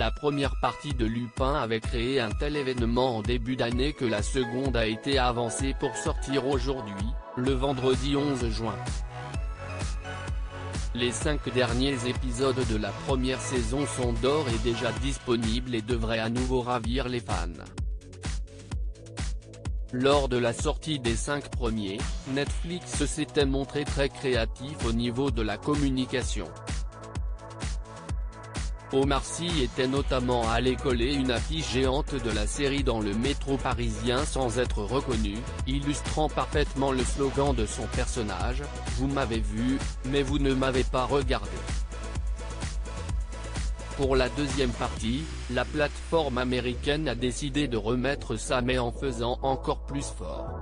La première partie de Lupin avait créé un tel événement en début d'année que la seconde a été avancée pour sortir aujourd'hui, le vendredi 11 juin. Les 5 derniers épisodes de la première saison sont d'ores et déjà disponibles et devraient à nouveau ravir les fans. Lors de la sortie des 5 premiers, Netflix s'était montré très créatif au niveau de la communication. Omar Sy était notamment allé coller une affiche géante de la série dans le métro parisien sans être reconnu, illustrant parfaitement le slogan de son personnage, « Vous m'avez vu, mais vous ne m'avez pas regardé ». Pour la deuxième partie, la plateforme américaine a décidé de remettre ça mais en faisant encore plus fort.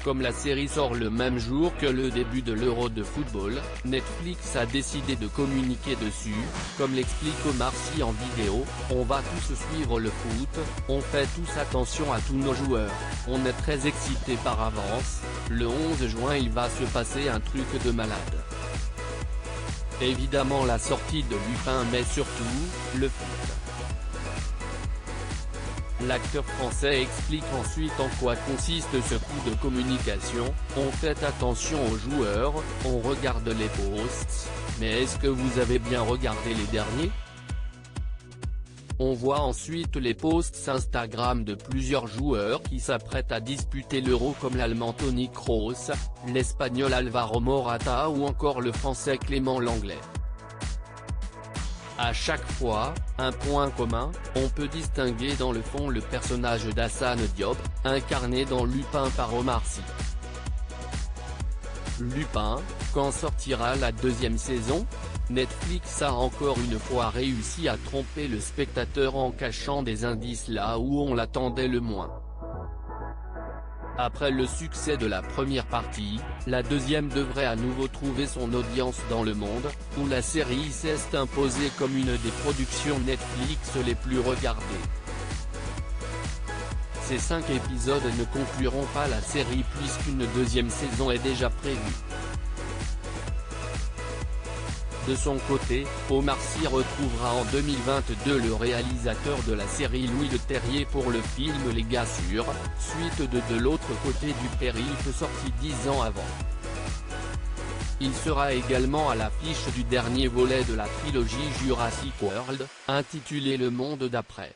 Comme la série sort le même jour que le début de l'Euro de football, Netflix a décidé de communiquer dessus, comme l'explique Omar Sy en vidéo, « On va tous suivre le foot, on fait tous attention à tous nos joueurs, on est très excités par avance, le 11 juin il va se passer un truc de malade ». Évidemment la sortie de Lupin mais surtout, le foot. L'acteur français explique ensuite en quoi consiste ce coup de communication, « On fait attention aux joueurs, on regarde les posts, mais est-ce que vous avez bien regardé les derniers ?» On voit ensuite les posts Instagram de plusieurs joueurs qui s'apprêtent à disputer l'Euro comme l'Allemand Toni Kroos, l'Espagnol Alvaro Morata ou encore le Français Clément Lenglet. À chaque fois, un point commun, on peut distinguer dans le fond le personnage d'Hassane Diop, incarné dans Lupin par Omar Sy. Lupin, quand sortira la deuxième saison ? Netflix a encore une fois réussi à tromper le spectateur en cachant des indices là où on l'attendait le moins. Après le succès de la première partie, la deuxième devrait à nouveau trouver son audience dans le monde, où la série s'est imposée comme une des productions Netflix les plus regardées. Ces 5 épisodes ne concluront pas la série puisqu'une deuxième saison est déjà prévue. De son côté, Omar Sy retrouvera en 2022 le réalisateur de la série Louis Leterrier pour le film Les Gars Sûrs, suite de l'autre côté du périph' sorti 10 ans avant. Il sera également à l'affiche du dernier volet de la trilogie Jurassic World, intitulé Le Monde d'après.